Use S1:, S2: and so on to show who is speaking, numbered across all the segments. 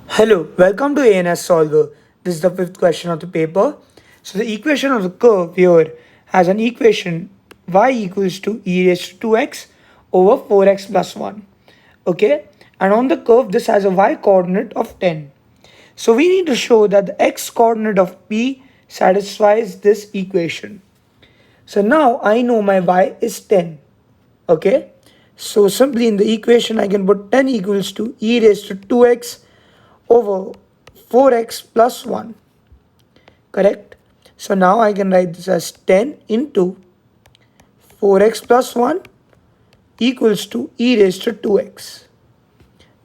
S1: Hello, welcome to ANS Solver. This is the fifth question of the paper. So the equation of the curve here has an equation y equals to e raised to 2x over 4x plus 1. Okay, and on the curve this has a y coordinate of 10. So we need to show that the x coordinate of p satisfies this equation. So now I know my y is 10. Okay, so simply in the equation I can put 10 equals to e raised to 2x over 4x plus 1. Correct? So now I can write this as 10 into 4x plus 1 equals to e raised to 2x,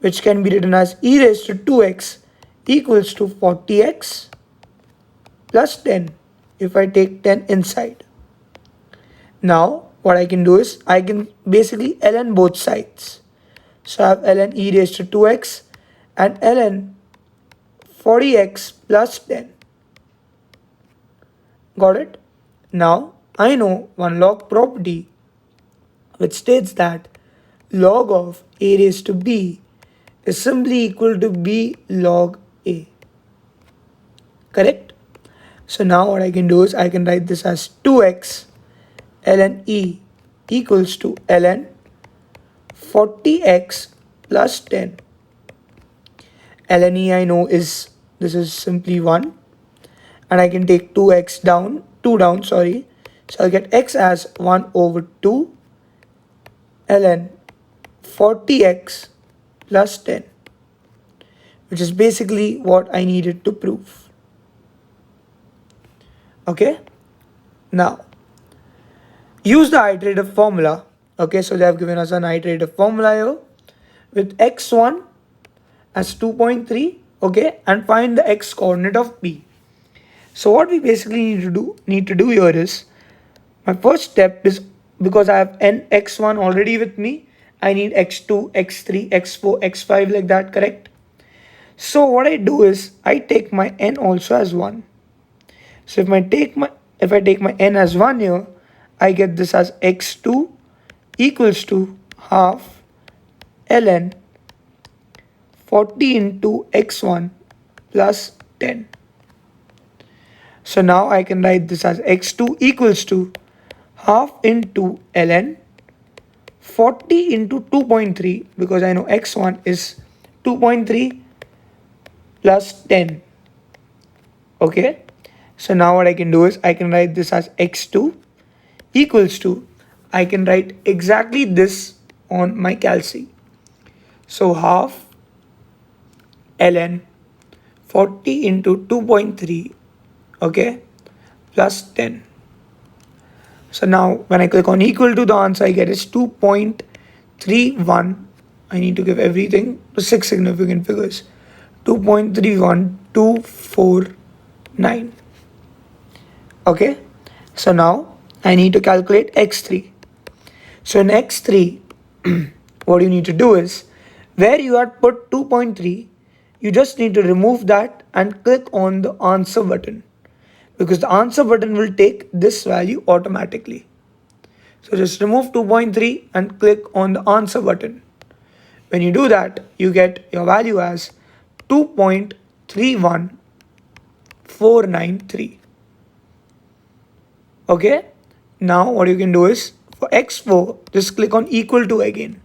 S1: which can be written as e raised to 2x equals to 40x plus 10 if I take 10 inside. Now what I can do is I can basically ln both sides. So I have ln e raised to 2x and ln 40x plus 10. Got it? Now I know one log property which states that log of a raised to b is simply equal to b log a. Correct? So now what I can do is I can write this as 2x ln e equals to ln 40x plus 10. Ln e I know this is simply 1, and I can take 2x down, 2 down, sorry. So I'll get x as 1 over 2 ln 40x plus 10, which is basically what I needed to prove. Okay, now use the iterative formula. Okay, so they have given us an iterative formula here with x1 as 2.3, okay, and find the x coordinate of p. So what we basically need to do here is, my first step is, because I have n x1 already with me, I need x2, x3, x4, x5 like that, correct? So what I do is I take my n also as 1. So if I take my n as 1 here, I get this as x2 equals to half ln 40 into x1 plus 10. So now I can write this as x2 equals to half into ln 40 into 2.3, because I know x1 is 2.3 plus 10. Okay, so now what I can do is I can write this as x2 equals to, I can write exactly this on my calci. So half ln 40 into 2.3, okay, plus 10. So now when I click on equal to, the answer I get is 2.31. I need to give everything to 6 significant figures. 2.31249. Okay, so now I need to calculate x3. So in x3, what you need to do is, where you had put 2.3, you just need to remove that and click on the answer button, because the answer button will take this value automatically. So just remove 2.3 and click on the answer button. When you do that, you get your value as 2.31493. Okay, now what you can do is, for x4, just click on equal to again.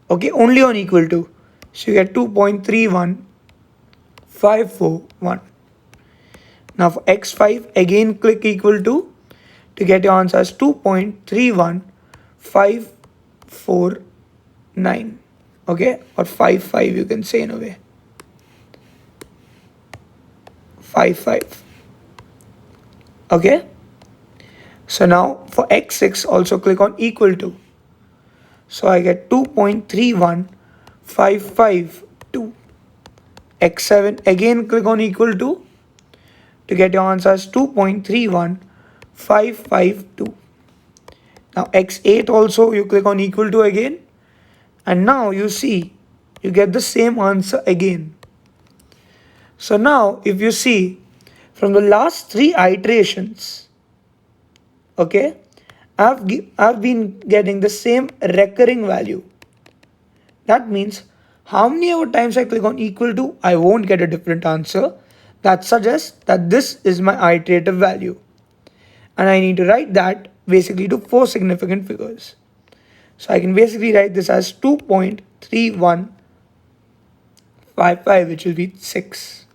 S1: Okay, only on equal to. So you get 2.31541. Now for x5, again click equal to get your answer as 2.31549. Okay, or 55 you can say in a way. 55. Okay, so now for x6 also click on equal to. So I get 2.31552. x7 again click on equal to get your answer as 2.31552. Now x8 also you click on equal to again, and now you see you get the same answer again. So now if you see from the last 3 iterations, okay, I've been getting the same recurring value. That means how many ever times I click on equal to, I won't get a different answer. That suggests that this is my iterative value. And I need to write that basically to 4 significant figures. So I can basically write this as 2.3155, which will be 6,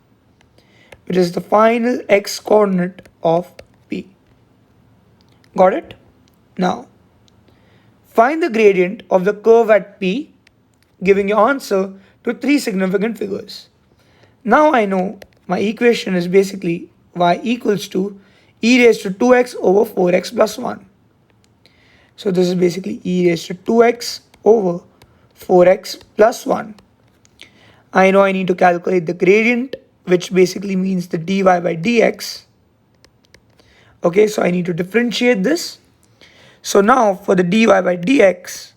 S1: which is the final x coordinate of P. Got it? Now, find the gradient of the curve at P, giving your answer to 3 significant figures. Now I know my equation is basically y equals to e raised to 2x over 4x plus 1. So this is basically e raised to 2x over 4x plus 1. I know I need to calculate the gradient, which basically means the dy by dx. Okay, so I need to differentiate this. So now for the dy by dx,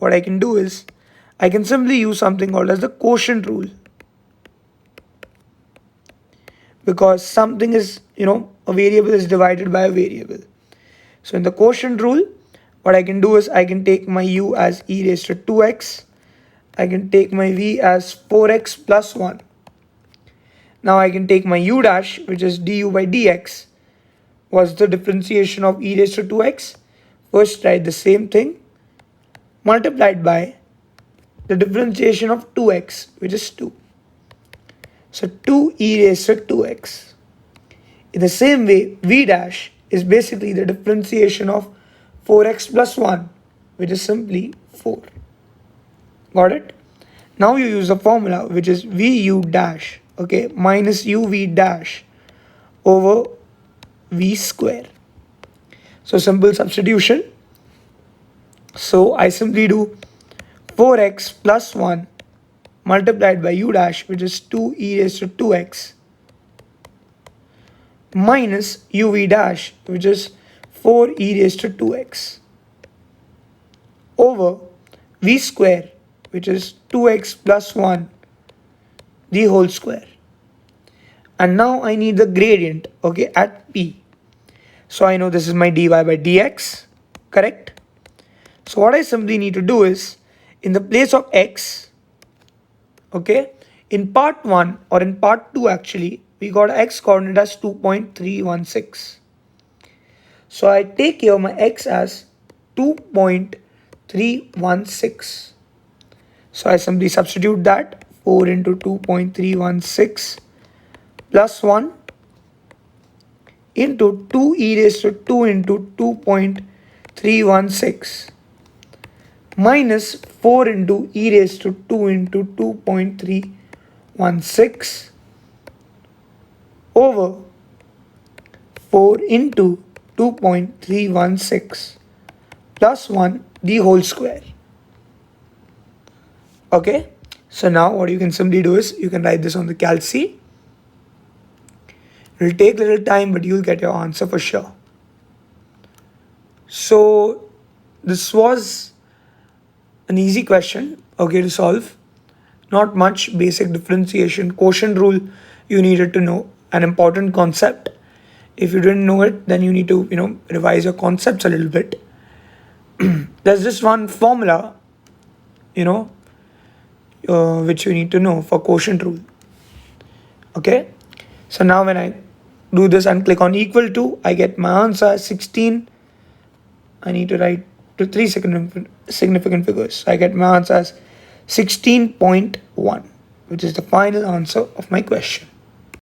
S1: what I can do is I can simply use something called as the quotient rule. Because something is, a variable is divided by a variable. So in the quotient rule, what I can do is I can take my u as e raised to 2x. I can take my v as 4x plus 1. Now I can take my u dash, which is du by dx. What's the differentiation of e raised to 2x? First write the same thing multiplied by the differentiation of 2x, which is 2. So 2 e raised to 2x. In the same way, v dash is basically the differentiation of 4x plus 1, which is simply 4. Got it? Now you use the formula, which is vu dash, okay, minus uv dash over v square. So simple substitution. So I simply do 4x plus 1 multiplied by u dash, which is 2 e raised to 2x, minus uv dash, which is 4 e raised to 2x, over v square, which is 2x plus 1, the whole square. And now I need the gradient, okay, at P. So I know this is my dy by dx, correct? So what I simply need to do is, in the place of x, okay, in part 1 or in part 2 actually, we got x coordinate as 2.316. So I take here my x as 2.316. So I simply substitute that 4 into 2.316 plus 1 into 2 e raised to 2 into 2.316 minus 4 into e raised to 2 into 2.316 over 4 into 2.316 plus 1 the whole square. Okay, so now what you can simply do is you can write this on the calc sheet. It will take a little time, but you'll get your answer for sure. So this was an easy question, okay, to solve. Not much basic differentiation, quotient rule you needed to know, an important concept. If you didn't know it, then you need to, revise your concepts a little bit. There's just one formula, which you need to know for quotient rule. Okay, so now when I do this and click on equal to, I get my answer as 16. I need to write to 3 significant figures. So I get my answer as 16.1, which is the final answer of my question.